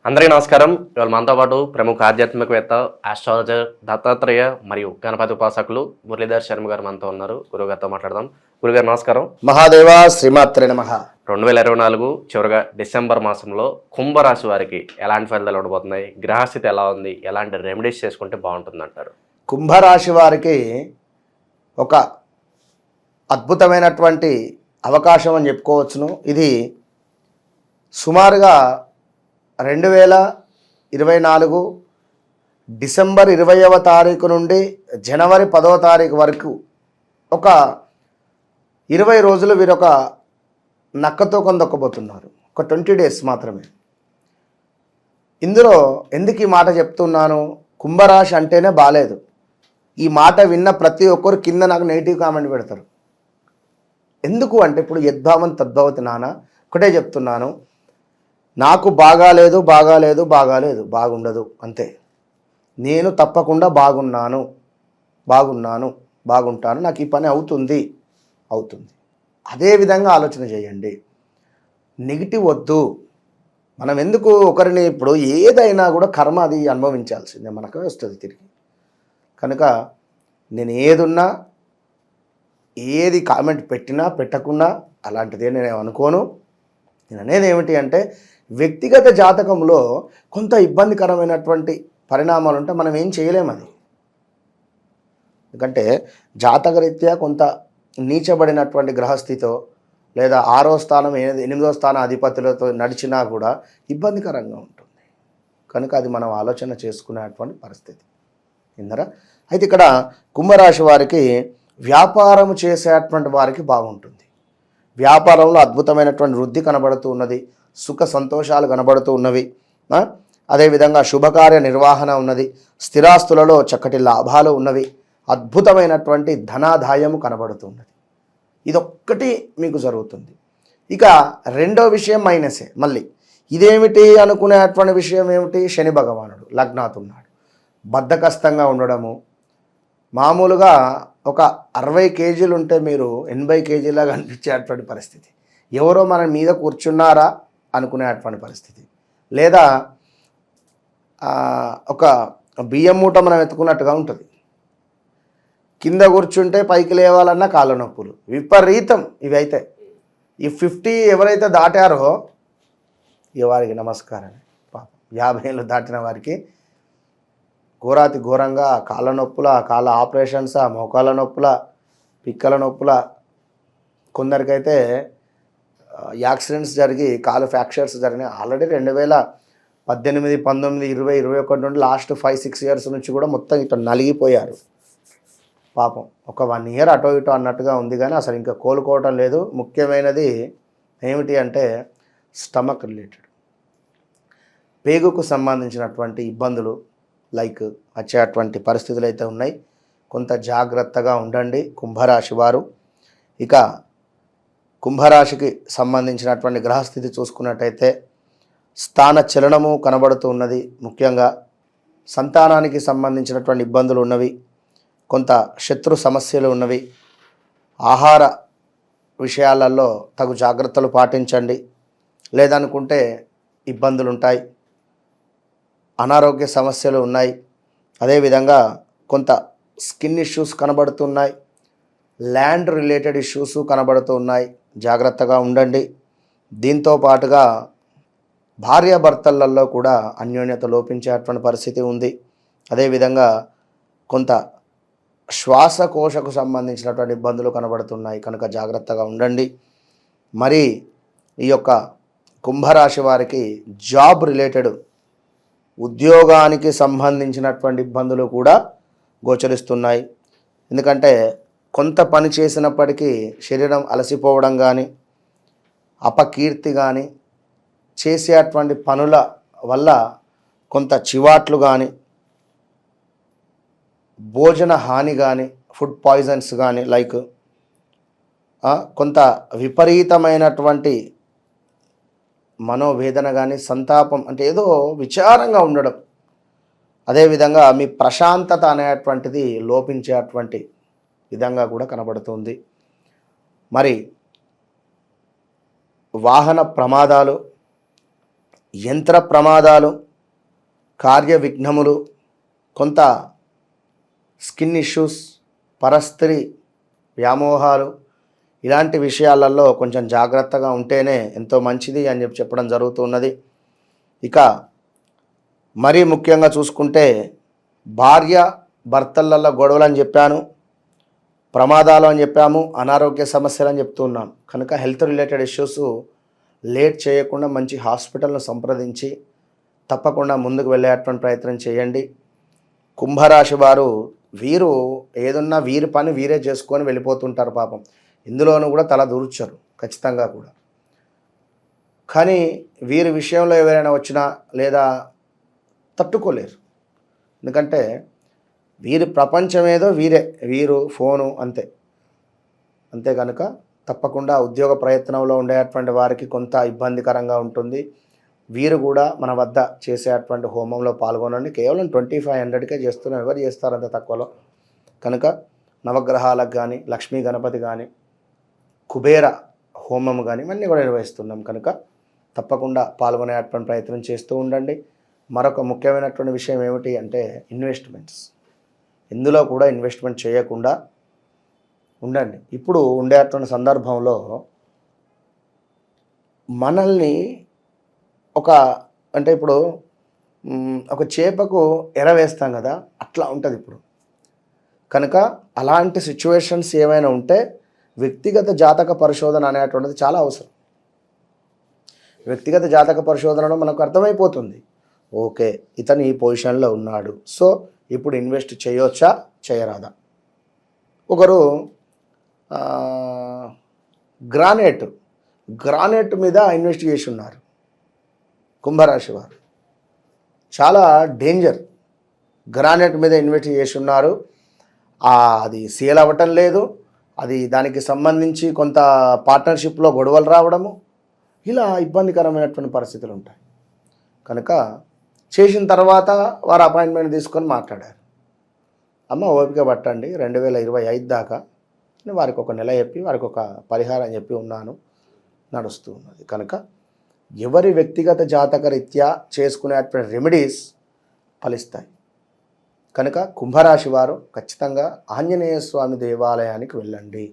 అందరికీ నమస్కారం. ఇవాళ మనతో పాటు ప్రముఖ ఆధ్యాత్మికవేత్త, ఆస్ట్రాలజర్ దత్తాత్రేయ మరియు గణపతి ఉపాసకులు మురళీధర్ శర్మ గారు మనతో ఉన్నారు. గురుగారితో మాట్లాడదాం. గురుగారు నమస్కారం. మహాదేవ శ్రీమాత్రే నమః. 2024 చివరిగా డిసెంబర్ మాసంలో కుంభరాశి వారికి ఎలాంటి ఫలితాలు ఉండబోతున్నాయి? గ్రహస్థితి ఎలా ఉంది? ఎలాంటి రెమెడీస్ చేసుకుంటే బాగుంటుంది అంటారు? కుంభరాశి వారికి ఒక అద్భుతమైనటువంటి అవకాశం అని చెప్పుకోవచ్చును. ఇది సుమారుగా 2024 డిసెంబర్ 20వ తారీఖు నుండి జనవరి 10వ తారీఖు వరకు ఒక 20 రోజులు వీరొక నక్కతో కొందొక్కబోతున్నారు. ఒక 20 డేస్ మాత్రమే. ఇందులో ఎందుకు ఈ మాట చెప్తున్నాను? కుంభరాశి అంటేనే బాలేదు. ఈ మాట విన్న ప్రతి ఒక్కరు కింద నాకు నెగిటివ్ కామెంట్ పెడతారు. ఎందుకు అంటే ఇప్పుడు యద్భావం తద్భవతి నాన్న. ఒకటే చెప్తున్నాను, నాకు బాగాలేదు బాగుండదు అంతే. నేను తప్పకుండా బాగుంటాను, నాకు ఈ పని అవుతుంది. అదేవిధంగా ఆలోచన చేయండి. నెగిటివ్ వద్దు. మనం ఎందుకు ఒకరిని ఇప్పుడు ఏదైనా కూడా కర్మ అది అనుభవించాల్సిందే, మనకు వస్తుంది తిరిగి. కనుక నేను ఏదున్నా ఏది కామెంట్ పెట్టినా పెట్టకున్నా అలాంటిదే నేను అనుకోను. నేను అనేది ఏమిటి అంటే వ్యక్తిగత జాతకంలో కొంత ఇబ్బందికరమైనటువంటి పరిణామాలు ఉంటే మనం ఏం చేయలేము. అది ఎందుకంటే జాతకరీత్యా కొంత నీచబడినటువంటి గ్రహస్థితితో లేదా 6వ స్థానం 8వ స్థాన అధిపతులతో నడిచినా కూడా ఇబ్బందికరంగా ఉంటుంది. కనుక అది మనం ఆలోచన చేసుకునేటువంటి పరిస్థితి. విన్నారా? అయితే ఇక్కడ కుంభరాశి వారికి వ్యాపారం చేసేటువంటి వారికి బాగుంటుంది. వ్యాపారంలో అద్భుతమైనటువంటి వృద్ధి కనబడుతూ ఉన్నది. సుఖ సంతోషాలు కనబడుతూ ఉన్నవి. అదేవిధంగా శుభకార్య నిర్వహణ ఉన్నది. స్థిరాస్తులలో చక్కటి లాభాలు ఉన్నవి. అద్భుతమైనటువంటి ధనాదాయము కనబడుతూ ఉన్నది. ఇదొక్కటి మీకు జరుగుతుంది. ఇక రెండో విషయం మైనసే. మళ్ళీ ఇదేమిటి అనుకునేటువంటి విషయం ఏమిటి? శని భగవానుడు లగ్నాతున్నాడు. బద్ధకస్తంగా ఉండడము. మామూలుగా ఒక 60 కేజీలు ఉంటే మీరు 80 కేజీలాగా అనిపించేటువంటి పరిస్థితి. ఎవరో మన మీద కూర్చున్నారా అనుకునేటువంటి పరిస్థితి. లేదా ఒక బియ్యం మూట మనం ఎత్తుకున్నట్టుగా ఉంటుంది. కింద కూర్చుంటే పైకి లేవాలన్నా కాళ్ళ నొప్పులు విపరీతం. ఇవి అయితే ఈ 50 ఎవరైతే దాటారో వారికి నమస్కారం. పాపం 50 ఏళ్ళు దాటిన వారికి ఘోరాతి ఘోరంగా కాళ్ళ నొప్పుల, కాళ్ళ ఆపరేషన్సా, మోకాళ్ళ నొప్పుల, పిక్కల నొప్పుల, కొందరికైతే యాక్సిడెంట్స్ జరిగి కాలు ఫ్రాక్చర్స్ జరిగినాయి. ఆల్రెడీ 2018, 19, 20, 21 నుండి లాస్ట్ 5-6 ఇయర్స్ నుంచి కూడా మొత్తం ఇట్లా నలిగిపోయారు. పాపం ఒక 1 ఇయర్ అటో ఇటో అన్నట్టుగా ఉంది, కానీ అసలు ఇంకా కోలుకోవటం లేదు. ముఖ్యమైనది ఏమిటి అంటే స్టమక్ రిలేటెడ్, పేగుకు సంబంధించినటువంటి ఇబ్బందులు వచ్చేటువంటి పరిస్థితులు అయితే ఉన్నాయి. కొంత జాగ్రత్తగా ఉండండి కుంభరాశి వారు. ఇక కుంభరాశికి సంబంధించినటువంటి గ్రహస్థితి చూసుకున్నట్టయితే స్థాన చలనము కనబడుతూ ఉన్నది. ముఖ్యంగా సంతానానికి సంబంధించినటువంటి ఇబ్బందులు ఉన్నవి. కొంత శత్రు సమస్యలు ఉన్నవి. ఆహార విషయాలలో తగు జాగ్రత్తలు పాటించండి. లేదనుకుంటే ఇబ్బందులు ఉంటాయి. అనారోగ్య సమస్యలు ఉన్నాయి. అదేవిధంగా కొంత స్కిన్ ఇష్యూస్ కనబడుతున్నాయి. ల్యాండ్ రిలేటెడ్ ఇష్యూస్ కనబడుతూ ఉన్నాయి. జాగ్రత్తగా ఉండండి. దీంతో పాటుగా భార్యాభర్తలలో కూడా అన్యోన్యత లోపించేటువంటి పరిస్థితి ఉంది. అదేవిధంగా కొంత శ్వాసకోశకు సంబంధించినటువంటి ఇబ్బందులు కనబడుతున్నాయి. కనుక జాగ్రత్తగా ఉండండి. మరి ఈ యొక్క కుంభరాశి వారికి జాబ్ రిలేటెడ్ ఉద్యోగానికి సంబంధించినటువంటి ఇబ్బందులు కూడా గోచరిస్తున్నాయి. ఎందుకంటే కొంత పని చేసినప్పటికీ శరీరం అలసిపోవడం కానీ, అపకీర్తి కానీ, చేసేటువంటి పనుల వల్ల కొంత చివాట్లు కానీ, భోజన హాని కానీ, ఫుడ్ పాయిజన్స్ కానీ, కొంత విపరీతమైనటువంటి మనోవేదన కానీ, సంతాపం అంటే ఏదో విచారంగా ఉండడం, అదేవిధంగా మీ ప్రశాంతత అనేటువంటిది లోపించేటువంటి విధంగా కూడా కనబడుతుంది. మరి వాహన ప్రమాదాలు, యంత్ర ప్రమాదాలు, కార్య విఘ్నములు, కొంత స్కిన్ ఇష్యూస్, పరస్త్రీ వ్యామోహాలు, ఇలాంటి విషయాలలో కొంచెం జాగ్రత్తగా ఉంటేనే ఎంతో మంచిది అని చెప్పడం జరుగుతున్నది. ఇక మరీ ముఖ్యంగా చూసుకుంటే భార్య భర్తలలో గొడవలు అని చెప్పాను, ప్రమాదాలు అని చెప్పాము, అనారోగ్య సమస్యలు అని చెప్తున్నాం. కనుక హెల్త్ రిలేటెడ్ ఇష్యూస్ లేట్ చేయకుండా మంచి హాస్పిటల్ను సంప్రదించి తప్పకుండా ముందుకు వెళ్ళేటువంటి ప్రయత్నం చేయండి. కుంభరాశి వారు వీరు ఏదున్నా వీరి పని వీరే చేసుకొని వెళ్ళిపోతుంటారు పాపం. ఇందులోనూ కూడా తల దూర్చరు ఖచ్చితంగా కూడా. కానీ వీరి విషయంలో ఎవరైనా వచ్చినా లేదా తట్టుకోలేరు. ఎందుకంటే వీరి ప్రపంచం ఏదో వీరు ఫోను అంతే కనుక తప్పకుండా ఉద్యోగ ప్రయత్నంలో ఉండేటువంటి వారికి కొంత ఇబ్బందికరంగా ఉంటుంది. వీరు కూడా మన వద్ద చేసేటువంటి హోమంలో పాల్గొనండి. కేవలం 2500కే చేస్తున్నాం, ఎవరు చేస్తారు అంత తక్కువలో. కనుక నవగ్రహాలకు కానీ, లక్ష్మీ గణపతి కానీ, కుబేర హోమం కానీ ఇవన్నీ కూడా నిర్వహిస్తున్నాం. కనుక తప్పకుండా పాల్గొనేటువంటి ప్రయత్నం చేస్తూ ఉండండి. మరొక ముఖ్యమైనటువంటి విషయం ఏమిటి అంటే ఇన్వెస్ట్మెంట్స్. ఇందులో కూడా ఇన్వెస్ట్మెంట్ చేయకుండా ఉండండి. ఇప్పుడు ఉండేటువంటి సందర్భంలో మనల్ని ఇప్పుడు ఒక చేపకు ఎర వేస్తాం కదా, అట్లా ఉంటుంది ఇప్పుడు. కనుక అలాంటి సిచ్యువేషన్స్ ఏమైనా ఉంటే వ్యక్తిగత జాతక పరిశోధన అనేటువంటిది చాలా అవసరం. వ్యక్తిగత జాతక పరిశోధనలో మనకు అర్థమైపోతుంది, ఓకే ఇతను ఈ పొజిషన్లో ఉన్నాడు, సో ఇప్పుడు ఇన్వెస్ట్ చేయొచ్చా చేయరాదా. ఒకరు గ్రానైట్ మీద ఇన్వెస్ట్ చేసి ఉన్నారు కుంభరాశి వారు. చాలా డేంజర్. గ్రానైట్ మీద ఇన్వెస్ట్ చేసి ఉన్నారు, అది సేల్ అవ్వటం లేదు, అది దానికి సంబంధించి కొంత పార్ట్నర్షిప్లో గొడవలు రావడము, ఇలా ఇబ్బందికరమైనటువంటి పరిస్థితులు ఉంటాయి. కనుక చేసిన తర్వాత వారు అపాయింట్మెంట్ తీసుకొని మాట్లాడారు. అమ్మ ఓపిక పట్టండి, 2025 దాకా వారికి ఒక నెల చెప్పి వారికి ఒక పరిహారం చెప్పి ఉన్నాను, నడుస్తూ ఉన్నది. కనుక ఎవరి వ్యక్తిగత జాతక రీత్యా చేసుకునేటువంటి రెమెడీస్ ఫలిస్తాయి. కనుక కుంభరాశి వారు ఖచ్చితంగా ఆంజనేయ స్వామి దేవాలయానికి వెళ్ళండి.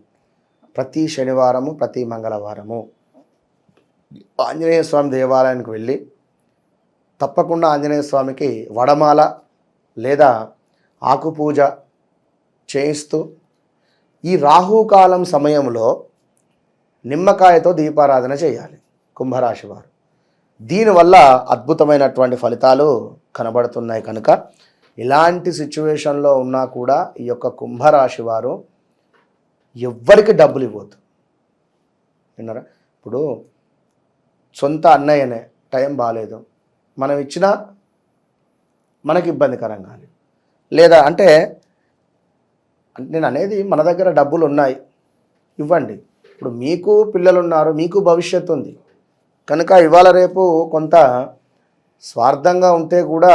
ప్రతి శనివారము, ప్రతి మంగళవారము ఆంజనేయ స్వామి దేవాలయానికి వెళ్ళి తప్పకుండా ఆంజనేయ స్వామికి వడమాల లేదా ఆకుపూజ చేయిస్తూ ఈ రాహుకాలం సమయంలో నిమ్మకాయతో దీపారాధన చేయాలి కుంభరాశి వారు. దీనివల్ల అద్భుతమైనటువంటి ఫలితాలు కనబడుతున్నాయి. కనుక ఇలాంటి సిచ్యువేషన్లో ఉన్నా కూడా ఈ యొక్క కుంభరాశి వారు ఎవ్వరికి డబ్బులు ఇవ్వద్దు. విన్నారా? ఇప్పుడు సొంత అన్నయ్యనే టైం బాగాలేదు, మనం ఇచ్చినా మనకి ఇబ్బందికరంగా లేదా అంటే నేను అనేది మన దగ్గర డబ్బులు ఉన్నాయి ఇవ్వండి. ఇప్పుడు మీకు పిల్లలు ఉన్నారు, మీకు భవిష్యత్తు ఉంది. కనుక ఇవాళ రేపు కొంత స్వార్థంగా ఉంటే కూడా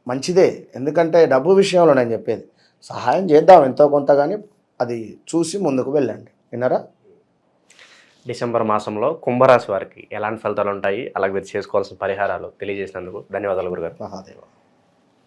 మంచిదే. ఎందుకంటే డబ్బు విషయంలో నేను చెప్పేది సహాయం చేద్దాం ఎంతో కొంత, కానీ అది చూసి ముందుకు వెళ్ళండి. విన్నారా? డిసెంబర్ మాసంలో కుంభరాశి వారికి ఎలాంటి ఫలితాలు ఉంటాయి, అలాగే మీరు చేసుకోవాల్సిన పరిహారాలు తెలియజేసినందుకు ధన్యవాదాలు గురుగారు. మహాదేవ.